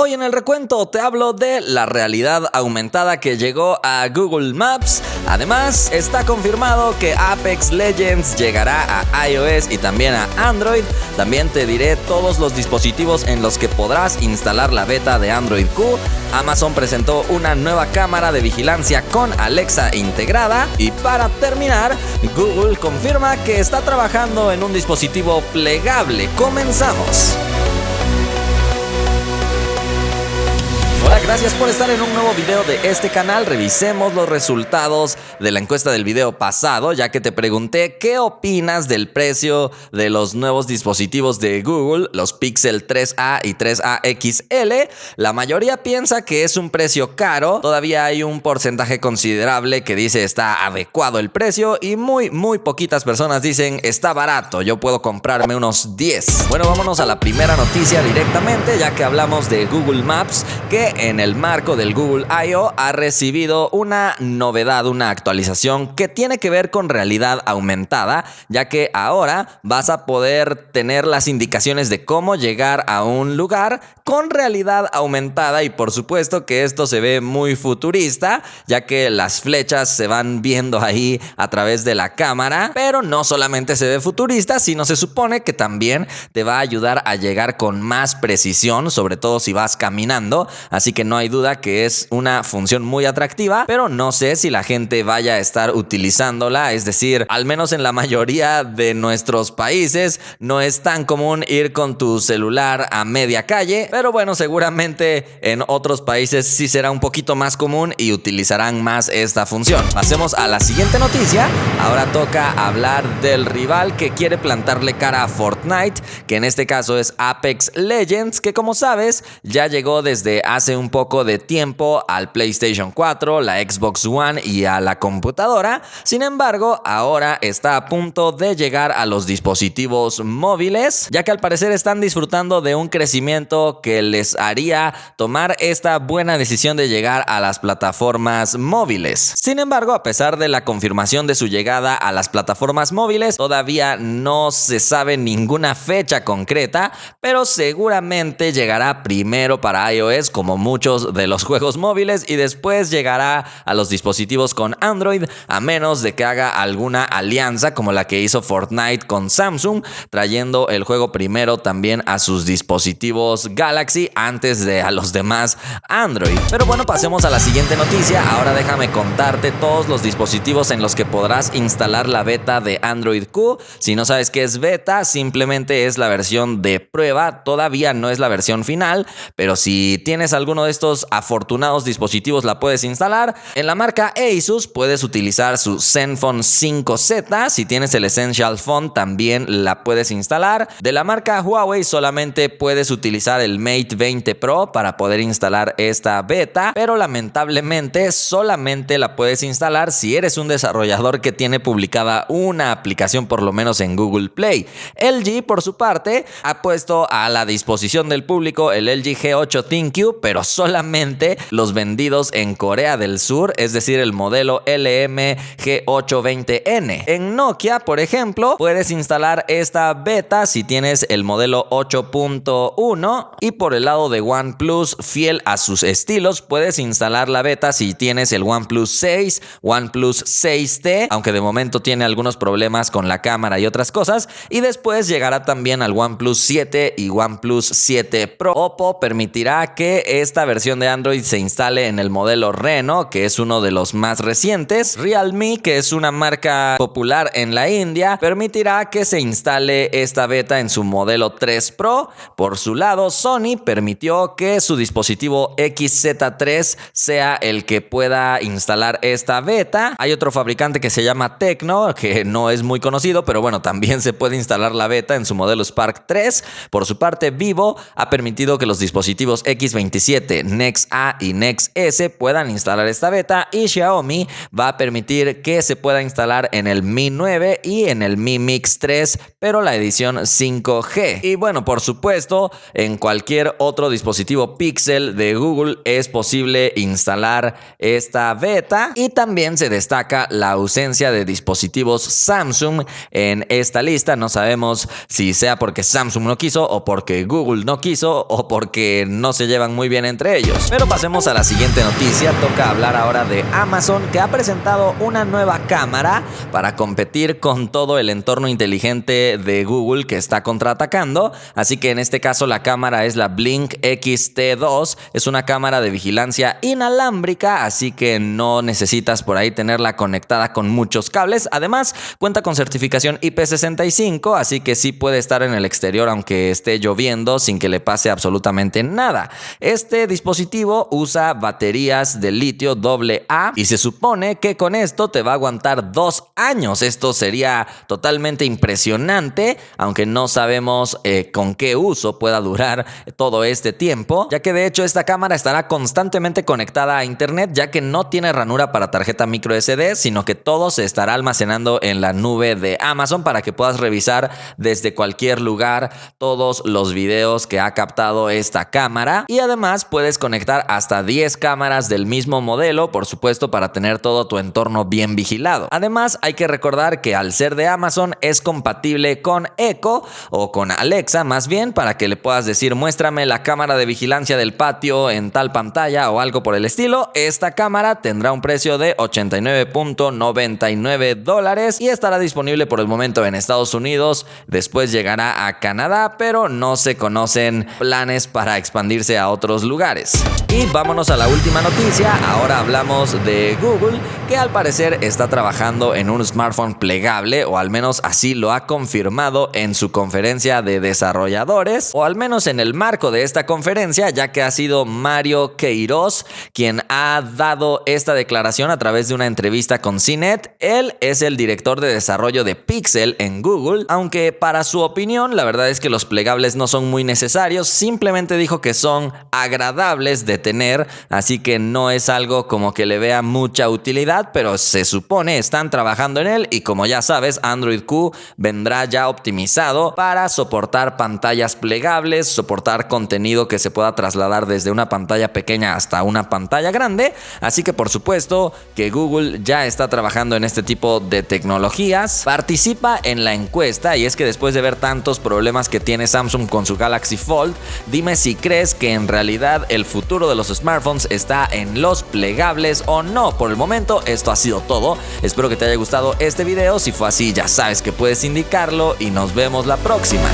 Hoy en el recuento te hablo de la realidad aumentada que llegó a Google Maps. Además, está confirmado que Apex Legends llegará a iOS y también a Android. También te diré todos los dispositivos en los que podrás instalar la beta de Android Q. Amazon presentó una nueva cámara de vigilancia con Alexa integrada. Y para terminar, Google confirma que está trabajando en un dispositivo plegable. Comenzamos. Hola, gracias por estar en un nuevo video de este canal. Revisemos los resultados de la encuesta del video pasado, ya que te pregunté qué opinas del precio de los nuevos dispositivos de Google, los Pixel 3a y 3a XL. La mayoría piensa que es un precio caro. Todavía hay un porcentaje considerable que dice está adecuado el precio y muy poquitas personas dicen está barato, yo puedo comprarme unos 10. Bueno, vámonos a la primera noticia directamente, ya que hablamos de Google Maps, que en el marco del Google I.O. ha recibido una novedad, una actualización que tiene que ver con realidad aumentada, ya que ahora vas a poder tener las indicaciones de cómo llegar a un lugar con realidad aumentada. Y por supuesto que esto se ve muy futurista, ya que las flechas se van viendo ahí a través de la cámara, pero no solamente se ve futurista, sino se supone que también te va a ayudar a llegar con más precisión, sobre todo si vas caminando. Así que no hay duda que es una función muy atractiva, pero no sé si la gente vaya a estar utilizándola. Es decir, al menos en la mayoría de nuestros países no es tan común ir con tu celular a media calle, pero bueno, seguramente en otros países sí será un poquito más común y utilizarán más esta función. Pasemos a la siguiente noticia. Ahora toca hablar del rival que quiere plantarle cara a Fortnite, que en este caso es Apex Legends, que como sabes ya llegó desde hace un poco de tiempo al PlayStation 4, la Xbox One y a la computadora. Sin embargo, ahora está a punto de llegar a los dispositivos móviles, ya que al parecer están disfrutando de un crecimiento que les haría tomar esta buena decisión de llegar a las plataformas móviles. Sin embargo, a pesar de la confirmación de su llegada a las plataformas móviles, todavía no se sabe ninguna fecha concreta, pero seguramente llegará primero para iOS como muchos de los juegos móviles y después llegará a los dispositivos con Android, a menos de que haga alguna alianza como la que hizo Fortnite con Samsung, trayendo el juego primero también a sus dispositivos Galaxy antes de a los demás Android. Pero bueno, pasemos a la siguiente noticia. Ahora déjame contarte todos los dispositivos en los que podrás instalar la beta de Android Q. Si no sabes qué es beta, simplemente es la versión de prueba, todavía no es la versión final, pero si tienes alguno de estos afortunados dispositivos la puedes instalar. En la marca Asus puedes utilizar su Zenfone 5Z, si tienes el Essential Phone también la puedes instalar. De la marca Huawei solamente puedes utilizar el Mate 20 Pro para poder instalar esta beta, pero lamentablemente solamente la puedes instalar si eres un desarrollador que tiene publicada una aplicación por lo menos en Google Play. LG por su parte ha puesto a la disposición del público el LG G8 ThinQ, pero solamente los vendidos en Corea del Sur, es decir, el modelo LM G820N. En Nokia, por ejemplo, puedes instalar esta beta si tienes el modelo 8.1, y por el lado de OnePlus, fiel a sus estilos, puedes instalar la beta si tienes el OnePlus 6, OnePlus 6T, aunque de momento tiene algunos problemas con la cámara y otras cosas, y después llegará también al OnePlus 7 y OnePlus 7 Pro. Oppo permitirá que esta versión de Android se instale en el modelo Reno, que es uno de los más recientes. Realme, que es una marca popular en la India, permitirá que se instale esta beta en su modelo 3 Pro. Por su lado, Sony permitió que su dispositivo XZ3 sea el que pueda instalar esta beta. Hay otro fabricante que se llama Tecno, que no es muy conocido, pero bueno, también se puede instalar la beta en su modelo Spark 3. Por su parte, Vivo ha permitido que los dispositivos X27, de Nex A y Nex S puedan instalar esta beta, y Xiaomi va a permitir que se pueda instalar en el Mi 9 y en el Mi Mix 3, pero la edición 5G. Y bueno, por supuesto, en cualquier otro dispositivo Pixel de Google es posible instalar esta beta, y también se destaca la ausencia de dispositivos Samsung en esta lista. No sabemos si sea porque Samsung no quiso, o porque Google no quiso, o porque no se llevan muy bien entre ellos. Pero pasemos a la siguiente noticia. Toca hablar ahora de Amazon, que ha presentado una nueva cámara para competir con todo el entorno inteligente de Google que está contraatacando. Así que en este caso la cámara es la Blink XT2. Es una cámara de vigilancia inalámbrica, así que no necesitas por ahí tenerla conectada con muchos cables. Además, cuenta con certificación IP65, así que sí puede estar en el exterior aunque esté lloviendo sin que le pase absolutamente nada. Este dispositivo usa baterías de litio AA y se supone que con esto te va a aguantar 2 años. Esto sería totalmente impresionante, aunque no sabemos con qué uso pueda durar todo este tiempo, ya que de hecho esta cámara estará constantemente conectada a internet, ya que no tiene ranura para tarjeta micro SD, sino que todo se estará almacenando en la nube de Amazon para que puedas revisar desde cualquier lugar todos los videos que ha captado esta cámara. Y además puedes conectar hasta 10 cámaras del mismo modelo, por supuesto, para tener todo tu entorno bien vigilado. Además, hay que recordar que al ser de Amazon es compatible con Echo, o con Alexa más bien, para que le puedas decir: muéstrame la cámara de vigilancia del patio en tal pantalla o algo por el estilo. Esta cámara tendrá un precio de $89.99 y estará disponible por el momento en Estados Unidos. Después llegará a Canadá, pero no se conocen planes para expandirse a otros lugares. Y vámonos a la última noticia. Ahora hablamos de Google, que al parecer está trabajando en un smartphone plegable, o al menos así lo ha confirmado en su conferencia de desarrolladores, o al menos en el marco de esta conferencia, ya que ha sido Mario Queiroz quien ha dado esta declaración a través de una entrevista con CNET. Él es el director de desarrollo de Pixel en Google, aunque para su opinión la verdad es que los plegables no son muy necesarios. Simplemente dijo que son agradables de tener, así que no es algo como que le vea mucha utilidad, pero se supone están trabajando en él, y como ya sabes, Android Q vendrá ya optimizado para soportar pantallas plegables, soportar contenido que se pueda trasladar desde una pantalla pequeña hasta una pantalla grande. Así que por supuesto que Google ya está trabajando en este tipo de tecnologías. Participa en la encuesta, y es que después de ver tantos problemas que tiene Samsung con su Galaxy Fold, dime si crees que en realidad el futuro de los smartphones está en los plegables o no. Por el momento esto ha sido todo. Espero que te haya gustado este video. Si fue así, ya sabes que puedes indicarlo, y nos vemos la próxima.